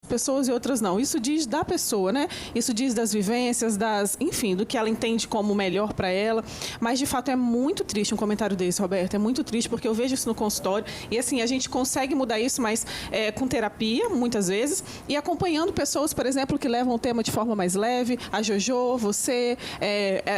pessoas e outras não. Isso diz da pessoa, né? Isso diz das vivências, enfim, do que ela entende como melhor para ela. Mas, de fato, é muito triste um comentário desse, Roberto. É muito triste, porque eu vejo isso no consultório. E, assim, a gente consegue mudar isso, mas com terapia, muitas vezes, e acompanhando pessoas, por exemplo, que levam o tema de forma mais leve. A Jojo, você.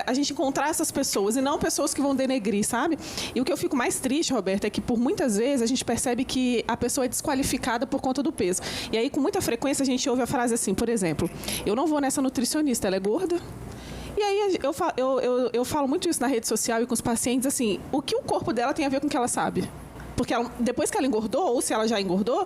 A gente encontrar essas pessoas, e não pessoas que vão denegrir, sabe? E o que eu fico mais triste, Roberto, é que, por muitas vezes, a gente percebe que a pessoa é desqualificada por conta do peso. E aí, com muita frequência, a gente ouve a frase assim, por exemplo, eu não vou nessa nutricionista, ela é gorda? E aí eu falo muito isso na rede social e com os pacientes, assim, o que o corpo dela tem a ver com o que ela sabe? Porque depois que ela engordou, ou se ela já engordou,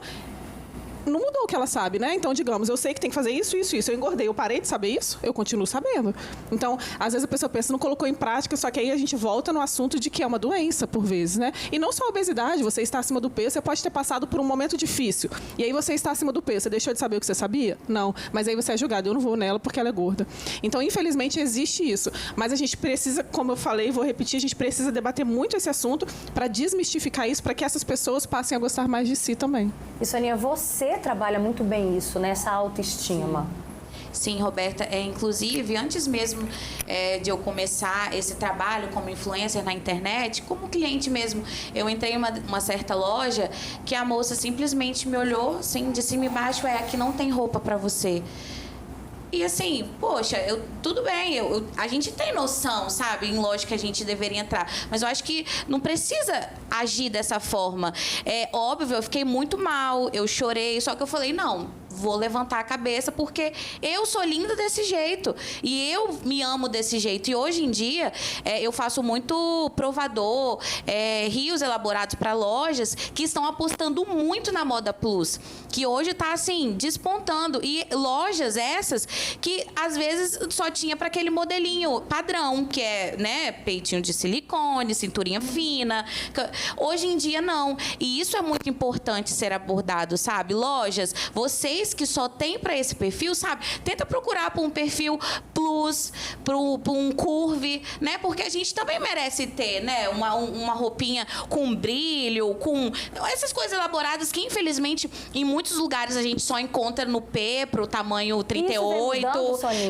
não mudou o que ela sabe, né? Então, digamos, eu sei que tem que fazer isso, isso, isso. Eu engordei, eu parei de saber isso, eu continuo sabendo. Então, às vezes a pessoa pensa, não colocou em prática, só que aí a gente volta no assunto de que é uma doença, por vezes, né? E não só a obesidade, você está acima do peso, você pode ter passado por um momento difícil. E aí você está acima do peso, você deixou de saber o que você sabia? Não. Mas aí você é julgado, eu não vou nela porque ela é gorda. Então, infelizmente, existe isso. Mas a gente precisa, como eu falei, vou repetir, a gente precisa debater muito esse assunto para desmistificar isso, para que essas pessoas passem a gostar mais de si também. E, Soninha, você trabalha muito bem isso, né? Essa autoestima. Sim, Roberta, inclusive, antes mesmo de eu começar esse trabalho como influencer na internet, como cliente mesmo, eu entrei em uma certa loja que a moça simplesmente me olhou, assim, de cima e baixo, aqui não tem roupa para você. E assim, poxa, tudo bem, a gente tem noção, sabe, em loja que a gente deveria entrar, mas eu acho que não precisa agir dessa forma. É óbvio, eu fiquei muito mal, eu chorei, só que eu falei, não, vou levantar a cabeça porque eu sou linda desse jeito e eu me amo desse jeito. E hoje em dia eu faço muito provador, rios elaborados para lojas que estão apostando muito na moda plus, que hoje está assim despontando, e lojas essas que às vezes só tinha para aquele modelinho padrão, que é, né, peitinho de silicone, cinturinha fina. Hoje em dia não, e isso é muito importante ser abordado, sabe? Lojas, vocês que só tem para esse perfil, sabe? Tenta procurar por um perfil plus, por um curve, né? Porque a gente também merece ter, né? Uma roupinha com brilho, com essas coisas elaboradas que, infelizmente, em muitos lugares a gente só encontra no P, pro tamanho 38.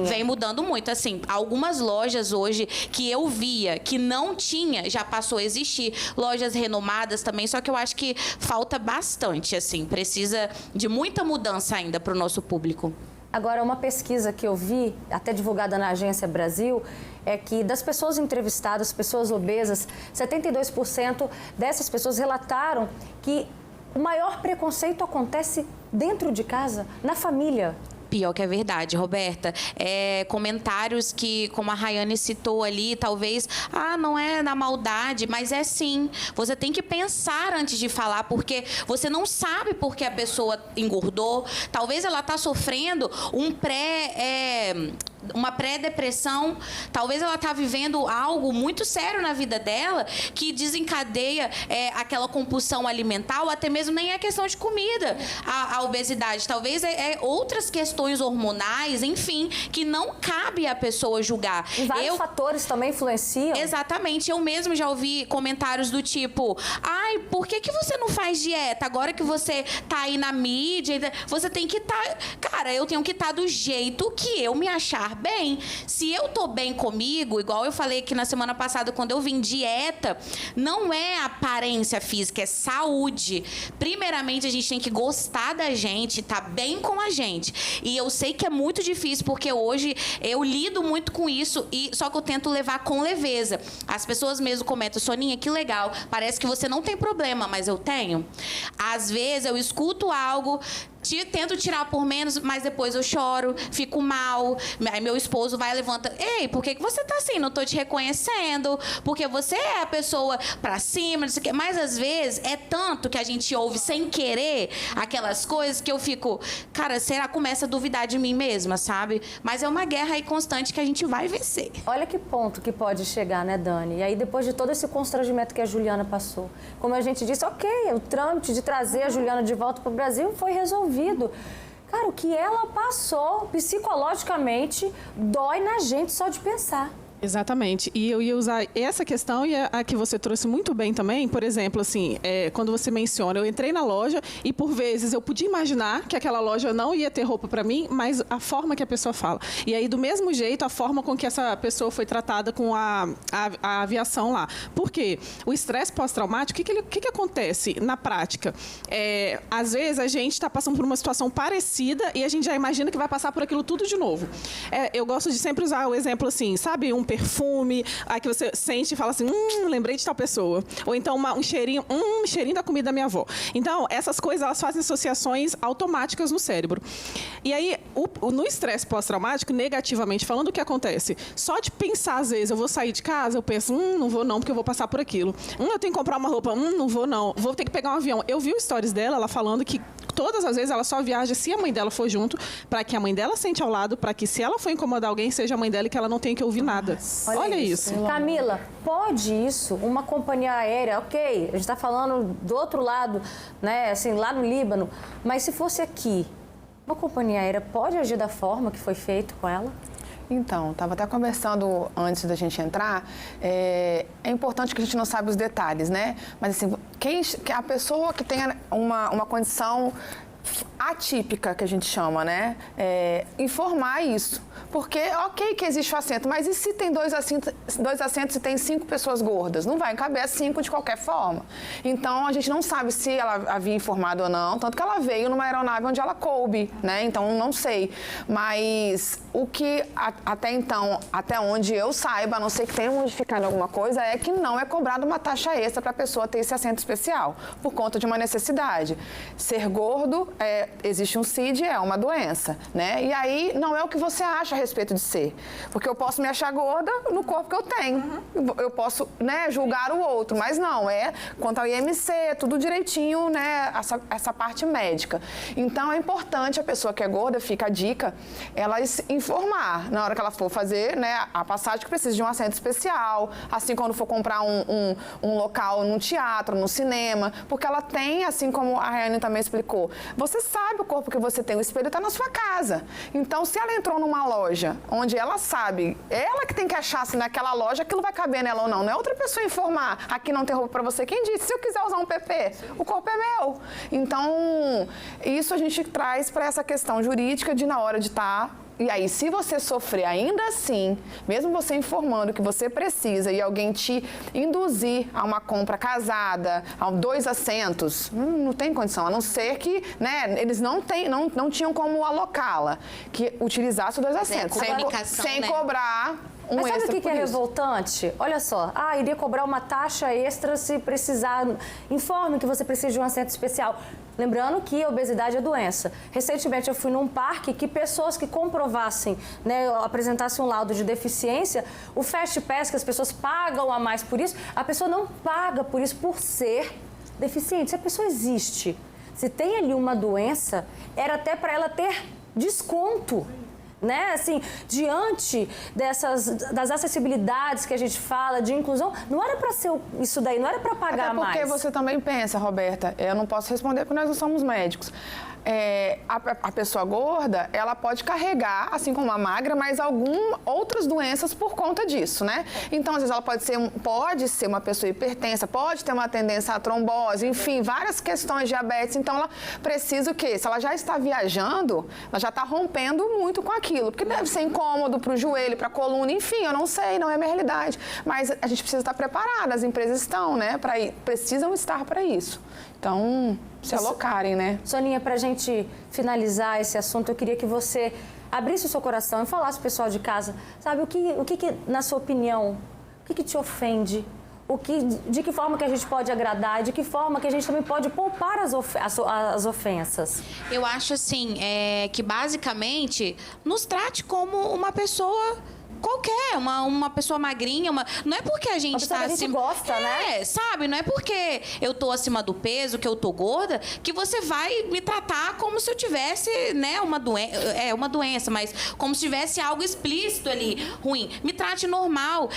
Vem mudando muito. Assim, algumas lojas hoje que eu via que não tinha, já passou a existir. Lojas renomadas também, só que eu acho que falta bastante, assim. Precisa de muita mudança ainda para o nosso público. Agora, uma pesquisa que eu vi, até divulgada na Agência Brasil, é que das pessoas entrevistadas, pessoas obesas, 72% dessas pessoas relataram que o maior preconceito acontece dentro de casa, na família. Pior que é verdade, Roberta. Comentários que, como a Rayane citou ali, talvez, não é na maldade, mas é sim. Você tem que pensar antes de falar, porque você não sabe por que a pessoa engordou. Talvez ela está sofrendo uma pré-depressão, talvez ela está vivendo algo muito sério na vida dela que desencadeia aquela compulsão alimentar, ou até mesmo nem é questão de comida, a obesidade. Talvez outras questões hormonais, enfim, que não cabe a pessoa julgar. E vários fatores também influenciam. Exatamente. Eu mesmo já ouvi comentários do tipo, por que você não faz dieta? Agora que você tá aí na mídia, você tem que estar... Cara, eu tenho que estar do jeito que eu me achar bem. Se eu tô bem comigo, igual eu falei aqui na semana passada, quando eu vim dieta, não é aparência física, é saúde. Primeiramente, a gente tem que gostar da gente, tá bem com a gente. E eu sei que é muito difícil, porque hoje eu lido muito com isso, só que eu tento levar com leveza. As pessoas mesmo comentam, Soninha, que legal, parece que você não tem problema, mas eu tenho. Às vezes eu escuto algo, tento tirar por menos, mas depois eu choro, fico mal. Aí meu esposo vai e levanta, ei, por que você tá assim? Não tô te reconhecendo, porque você é a pessoa pra cima, não sei o quê. Mas às vezes é tanto que a gente ouve sem querer aquelas coisas que eu fico, cara, será que começa a duvidar de mim mesma, sabe? Mas é uma guerra aí constante que a gente vai vencer. Olha que ponto que pode chegar, né, Dani? E aí depois de todo esse constrangimento que a Juliana passou, como a gente disse, ok, o trâmite de trazer a Juliana de volta pro Brasil foi resolvido. Cara, o que ela passou psicologicamente dói na gente só de pensar. Exatamente. E eu ia usar essa questão e a que você trouxe muito bem também. Por exemplo, assim, quando você menciona, eu entrei na loja e, por vezes, eu podia imaginar que aquela loja não ia ter roupa para mim, mas a forma que a pessoa fala. E aí, do mesmo jeito, a forma com que essa pessoa foi tratada com a aviação lá. Por quê? O estresse pós-traumático, o que acontece na prática? Às vezes, a gente está passando por uma situação parecida e a gente já imagina que vai passar por aquilo tudo de novo. Eu gosto de sempre usar o exemplo assim, sabe? Um perfume, aí que você sente e fala assim, lembrei de tal pessoa. Ou então um cheirinho da comida da minha avó. Então, essas coisas, elas fazem associações automáticas no cérebro. E aí, no estresse pós-traumático, negativamente falando, o que acontece? Só de pensar, às vezes, eu vou sair de casa, eu penso, não vou não, porque eu vou passar por aquilo. Eu tenho que comprar uma roupa, não vou não. Vou ter que pegar um avião. Eu vi stories dela, ela falando que todas as vezes ela só viaja se a mãe dela for junto, para que a mãe dela sente ao lado, para que se ela for incomodar alguém, seja a mãe dela e que ela não tenha que ouvir nada. Olha isso. Camila, pode isso? Uma companhia aérea, ok, a gente está falando do outro lado, né, assim, lá no Líbano, mas se fosse aqui, uma companhia aérea pode agir da forma que foi feito com ela? Então, estava até conversando antes da gente entrar, é importante que a gente não saiba os detalhes, né? Mas assim, a pessoa que tenha uma condição atípica, que a gente chama, né? Informar isso. Porque, ok que existe o assento, mas e se tem dois assentos e tem 5 pessoas gordas? Não vai caber 5 de qualquer forma. Então, a gente não sabe se ela havia informado ou não, tanto que ela veio numa aeronave onde ela coube, né? Então, não sei. Mas o que, até então, até onde eu saiba, a não ser que tenha modificado alguma coisa, é que não é cobrada uma taxa extra para a pessoa ter esse assento especial, por conta de uma necessidade. Ser gordo, existe um CID, é uma doença, né? E aí, não é o que você acha a respeito de ser. Porque eu posso me achar gorda no corpo que eu tenho. Eu posso, né, julgar o outro, mas não, quanto ao IMC, tudo direitinho, né, essa parte médica. Então, é importante a pessoa que é gorda, fica a dica, ela informar na hora que ela for fazer, né, a passagem que precisa de um assento especial, assim quando for comprar um local num teatro, no cinema, porque ela tem, assim como a Rayane também explicou, você sabe o corpo que você tem, o espelho está na sua casa. Então, se ela entrou numa loja onde ela sabe, ela que tem que achar se naquela loja aquilo vai caber nela ou não. Não é outra pessoa informar, aqui não tem roupa para você. Quem disse? Se eu quiser usar um PP, o corpo é meu. Então, isso a gente traz para essa questão jurídica de na hora de estar. E aí, se você sofrer ainda assim, mesmo você informando que você precisa e alguém te induzir a uma compra casada, a 2 assentos, não tem condição, a não ser que, né, eles não tinham como alocá-la, que utilizasse os 2 assentos, sem né? cobrar um Mas sabe extra o que é revoltante? Olha só, iria cobrar uma taxa extra se precisar. Informe que você precisa de um assento especial. Lembrando que a obesidade é doença. Recentemente eu fui num parque que pessoas que comprovassem, né, apresentassem um laudo de deficiência, o Fast Pass, que as pessoas pagam a mais por isso, a pessoa não paga por isso por ser deficiente. Se a pessoa existe, se tem ali uma doença, era até para ela ter desconto. Né? Assim, diante das acessibilidades que a gente fala, de inclusão, não era para ser isso daí, não era para pagar mais. Até porque você também pensa, Roberta, eu não posso responder porque nós não somos médicos. A pessoa gorda, ela pode carregar, assim como a magra, mas outras doenças por conta disso, né? Então, às vezes, ela pode ser uma pessoa hipertensa, pode ter uma tendência à trombose, enfim, várias questões de diabetes. Então, ela precisa o quê? Se ela já está viajando, ela já está rompendo muito com aquilo, porque deve ser incômodo para o joelho, para a coluna, enfim, eu não sei, não é a minha realidade. Mas a gente precisa estar preparada, as empresas estão, né? Precisam estar para isso. Então, se alocarem, né? Soninha, para a gente finalizar esse assunto, eu queria que você abrisse o seu coração e falasse pro pessoal de casa, sabe, o que na sua opinião, o que te ofende? De que forma que a gente pode agradar, de que forma que a gente também pode poupar as ofensas? Eu acho, assim, que basicamente nos trate como uma pessoa qualquer, uma pessoa magrinha, não é porque a gente tá acima... gosta, né? Sabe? Não é porque eu tô acima do peso, que eu tô gorda, que você vai me tratar como se eu tivesse, né, uma doença, mas como se tivesse algo explícito ali, ruim. Me trate normal.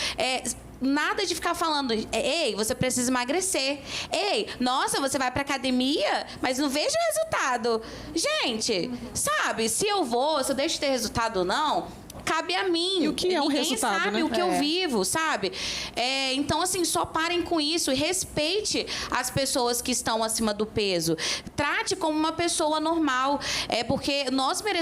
Nada de ficar falando, ei, você precisa emagrecer. Ei, nossa, você vai pra academia, mas não vejo resultado. Gente, sabe, se eu deixo de ter resultado ou não, cabe a mim. E o que é um Ninguém resultado, sabe né? o que eu vivo, sabe? Então, assim, só parem com isso e respeite as pessoas que estão acima do peso. Trate como uma pessoa normal, porque nós merecemos